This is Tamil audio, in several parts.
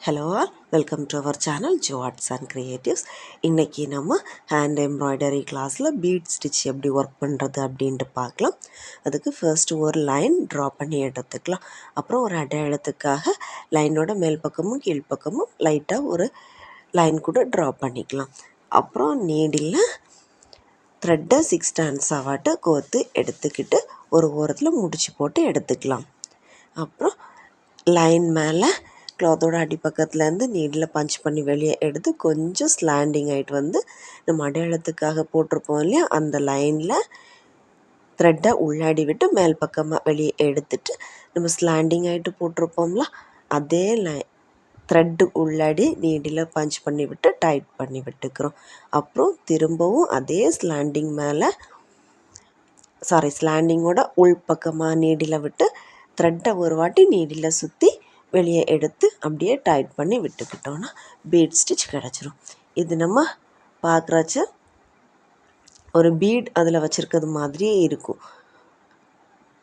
Hello welcome to our channel Jo arts and creatives. இன்றைக்கி நம்ம ஹேண்ட் எம்ப்ராய்டரி கிளாஸில் பீட் ஸ்டிச் எப்படி ஒர்க் பண்ணுறது அப்படின்ட்டு பார்க்கலாம். அதுக்கு ஃபர்ஸ்ட்டு ஒரு லைன் ட்ரா பண்ணி எடுத்துக்கலாம். அப்புறம் ஒரு அடையாளத்துக்காக லைனோட மேல் பக்கமும் கீழ்ப்பக்கமும் லைட்டாக ஒரு லைன் கூட ட்ரா பண்ணிக்கலாம். அப்புறம் நீடில் த்ரெட்டை 6 ஸ்டாண்ட்ஸாவாட்டு கோர்த்து எடுத்துக்கிட்டு ஒரு ஓரத்தில் முடிச்சு போட்டு எடுத்துக்கலாம். அப்புறம் லைன் மேலே கிளாத்தோட அடிப்பக்கத்துலேருந்து நீடில் பஞ்ச் பண்ணி வெளியே எடுத்து கொஞ்சம் ஸ்லாண்டிங் ஆகிட்டு வந்து நம்ம அடையாளத்துக்காக போட்டிருப்போம் இல்லையா, அந்த லைனில் த்ரெட்டை உள்ளாடி விட்டு மேல் பக்கமாக வெளியே எடுத்துட்டு நம்ம ஸ்லாண்டிங் ஆகிட்டு போட்டிருப்போம்ல, அதே த்ரெட்டு உள்ளாடி நீடில் பஞ்ச் பண்ணி விட்டு டைட் பண்ணி விட்டுக்கிறோம். அப்புறம் திரும்பவும் அதே ஸ்லாண்டிங்கோட உள்பக்கமாக நீடில் விட்டு த்ரெட்டை ஒரு வாட்டி நீடில் சுற்றி வெளியே எடுத்து அப்படியே டைட் பண்ணி விட்டுக்கிட்டோன்னா பீட் ஸ்டிச் கிடச்சிரும். இது நம்ம பார்க்குறச்ச ஒரு பீட் அதில் வச்சுருக்கிறது மாதிரியே இருக்கும்.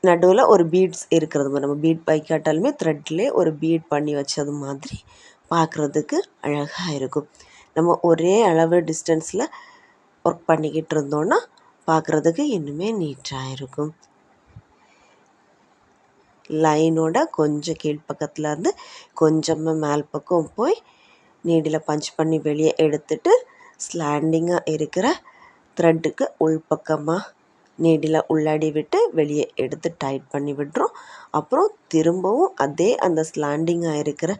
நடுவில் ஒரு பீட்ஸ் இருக்கிறது மாதிரி, நம்ம பீட் பைக்காட்டாலுமே த்ரெட்லேயே ஒரு பீட் பண்ணி வச்சது மாதிரி பார்க்குறதுக்கு அழகாக இருக்கும். நம்ம ஒரே அளவு டிஸ்டன்ஸில் ஒர்க் பண்ணிக்கிட்டு இருந்தோன்னா பார்க்குறதுக்கு இன்னுமே நீட்டாக இருக்கும். லைனோட கொஞ்சம் கீழ்ப்பக்கத்தில் இருந்து கொஞ்சமாக மேல் பக்கம் போய் நீடில் பஞ்ச் பண்ணி வெளியே எடுத்துட்டு ஸ்லாண்டிங்காக இருக்கிற த்ரெட்டுக்கு உள்பக்கமாக நீடில் உள்ளாடி விட்டு வெளியே எடுத்து டைட் பண்ணி விடுறோம். அப்புறம் திரும்பவும் அதே அந்த ஸ்லாண்டிங்காக இருக்கிற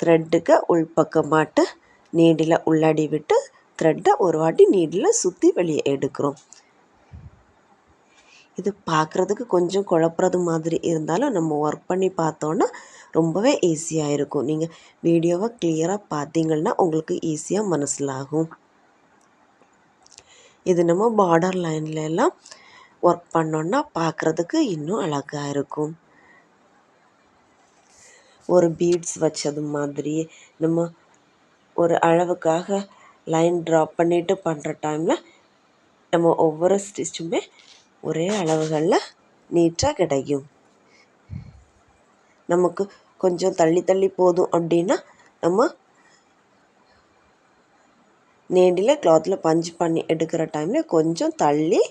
த்ரெட்டுக்கு உள்பக்கமாட்டு நீடில் உள்ளாடி விட்டு த்ரெட்டை ஒரு வாட்டி நீடில் சுற்றி வெளியே எடுக்கிறோம். இது பார்க்குறதுக்கு கொஞ்சம் குழப்புறது மாதிரி இருந்தாலும் நம்ம ஒர்க் பண்ணி பார்த்தோன்னா ரொம்பவே ஈஸியாக இருக்கும். நீங்கள் வீடியோவை கிளியராக பார்த்தீங்கன்னா உங்களுக்கு ஈஸியாக மனசிலாகும். இது நம்ம பார்டர் லைன்ல எல்லாம் ஒர்க் பண்ணோன்னா பார்க்குறதுக்கு இன்னும் அழகாக இருக்கும். ஒரு பீட்ஸ் வச்சது மாதிரி நம்ம ஒரு அளவுக்காக லைன் ட்ரா பண்ணிவிட்டு பண்ணுற டைமில் நம்ம ஒவ்வொரு ஸ்டிச்சுமே ஒரே அளவுகளில் நீட்டாக கிடைக்கும். நமக்கு கொஞ்சம் தள்ளி தள்ளி போதும் அப்படின்னா நம்ம நீடில் கிளாத்தில் பஞ்ச் பண்ணி எடுக்கிற டைமில் கொஞ்சம் தள்ளி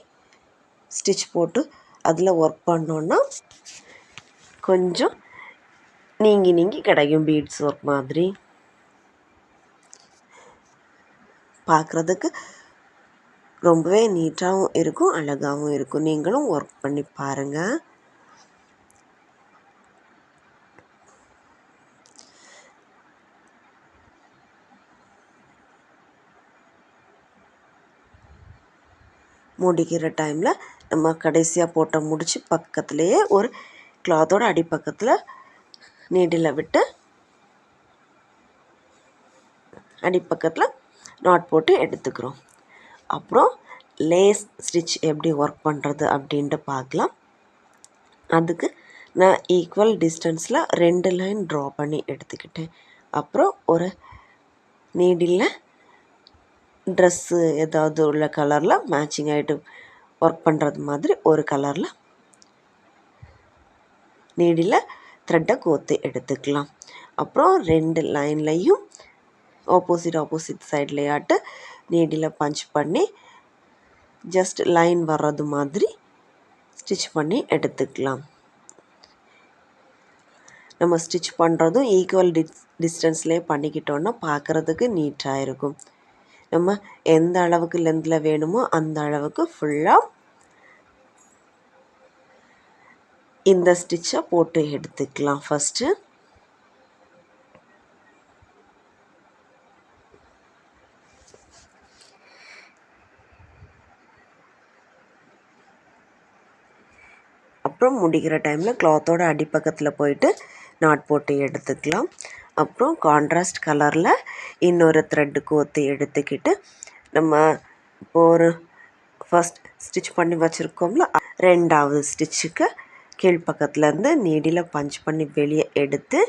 ஸ்டிச் போட்டு அதில் ஒர்க் பண்ணோன்னா கொஞ்சம் நீங்கி கிடைக்கும் பீட்ஸ் ஒர்க் மாதிரி. பார்க்குறதுக்கு ரொம்பவே நீட்டாகவும் இருக்கும், அழகாகவும் இருக்கும். நீங்களும் ஒர்க் பண்ணி பாருங்கள். முடிக்கிற டைமில் நம்ம கடைசியாக போட்ட முடிச்சு பக்கத்துலேயே ஒரு கிளாத்தோட அடிப்பக்கத்தில் நீடில் விட்டு அடிப்பக்கத்தில் நாட் போட்டு எடுத்துக்கிறோம். அப்புறம் லேஸ் ஸ்டிச் எப்படி ஒர்க் பண்ணுறது அப்படின்ட்டு பார்க்கலாம். அதுக்கு நான் ஈக்குவல் டிஸ்டன்ஸில் 2 லைன் ட்ரா பண்ணி எடுத்துக்கிட்டேன். அப்புறம் ஒரு நீடில் ட்ரெஸ்ஸு ஏதாவது உள்ள கலரில் மேட்சிங் ஆகிட்டு ஒர்க் பண்ணுறது மாதிரி ஒரு கலரில் நீடில் த்ரெட்டை கோர்த்து எடுத்துக்கலாம். அப்புறம் 2 லைன்லையும் ஆப்போசிட் சைட்லையாட்டு நீடில் பஞ்ச் பண்ணி ஜஸ்ட் லைன் வர்றது மாதிரி ஸ்டிச் பண்ணி எடுத்துக்கலாம். நம்ம ஸ்டிச் பண்ணுறதும் ஈக்குவல் டிஸ்டன்ஸ்லேயே பண்ணிக்கிட்டோன்னா பார்க்குறதுக்கு நீட்டாக இருக்கும். நம்ம எந்த அளவுக்கு லென்த்தில் வேணுமோ அந்த அளவுக்கு ஃபுல்லாக இந்த ஸ்டிச்சை போட்டு எடுத்துக்கலாம். ஃபஸ்ட்டு அப்புறம் முடிக்கிற டைமில் கிளாத்தோட அடிப்பக்கத்தில் போயிட்டு நாட் போட்டு எடுத்துக்கலாம். அப்புறம் கான்ட்ராஸ்ட் கலரில் இன்னொரு த்ரெட்டு கோர்த்து எடுத்துக்கிட்டு நம்ம இப்போ ஒரு ஃபஸ்ட் ஸ்டிச் பண்ணி வச்சுருக்கோம்ல, 2வது ஸ்டிச்சுக்கு கீழ்ப்பக்கத்துலேருந்து நீடில் பஞ்ச் பண்ணி வெளியே எடுத்து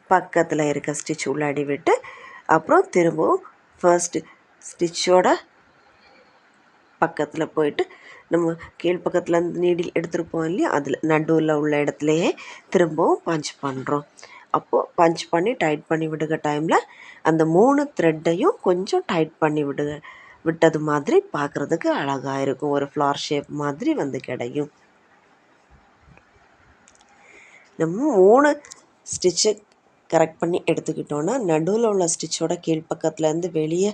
பக்கத்தில் இருக்க ஸ்டிச் உள்ளாடி விட்டு அப்புறம் திரும்பவும் ஃபர்ஸ்ட் ஸ்டிச்சோட பக்கத்தில் போயிட்டு நம்ம கீழ்ப்பக்கத்துலேருந்து நீடில் எடுத்துருப்போம் இல்லையா, அதில் நடுவில் உள்ள இடத்துலையே திரும்பவும் பஞ்ச் பண்ணுறோம். அப்போது பஞ்ச் பண்ணி டைட் பண்ணி விடுகிற டைமில் அந்த 3 த்ரெட்டையும் கொஞ்சம் டைட் பண்ணி விட்டது மாதிரி பார்க்குறதுக்கு அழகாக இருக்கும். ஒரு ஃப்ளார் ஷேப் மாதிரி வந்து கிடைக்கும். நம்ம 3 ஸ்டிச்சை கரெக்ட் பண்ணி எடுத்துக்கிட்டோன்னா நடுவில் உள்ள ஸ்டிச்சோட கீழ்ப்பக்கத்துலேருந்து வெளியே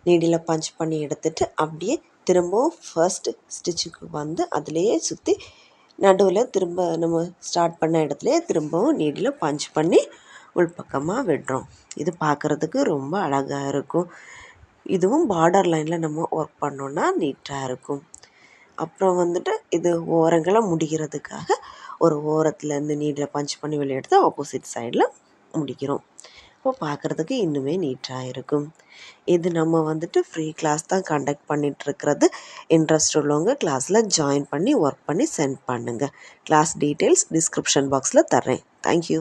நீடில் பஞ்ச் பண்ணி எடுத்துகிட்டு அப்படியே திரும்பவும் ஃபர்ஸ்ட் ஸ்டிச்சுக்கு வந்து அதிலேயே சுற்றி நடுவில் திரும்ப நம்ம ஸ்டார்ட் பண்ண இடத்துலையே திரும்பவும் நீடில் பஞ்ச் பண்ணி உள்பக்கமாக விடுறோம். இது பார்க்குறதுக்கு ரொம்ப அழகாக இருக்கும். இதுவும் பார்டர் லைனில் நம்ம ஒர்க் பண்ணோன்னா நீட்டாக இருக்கும். அப்புறம் வந்துட்டு இது ஓரங்களை முடிகிறதுக்காக ஒரு ஓரத்துலேருந்து நீடில் பஞ்ச் பண்ணி வெளியே எடுத்து ஆப்போசிட் சைடில் முடிக்கிறோம். இப்போ பார்க்குறதுக்கு இன்னுமே நீட்டாக இருக்கும். இது நம்ம வந்துட்டு ஃப்ரீ கிளாஸ் தான் கண்டக்ட் பண்ணிகிட்ருக்கிறது. இன்ட்ரெஸ்ட் உள்ளவங்க கிளாஸில் ஜாயின் பண்ணி ஒர்க் பண்ணி சென்ட் பண்ணுங்கள். கிளாஸ் டீட்டெயில்ஸ் டிஸ்கிரிப்ஷன் பாக்ஸில் தர்றேன். தேங்க்யூ.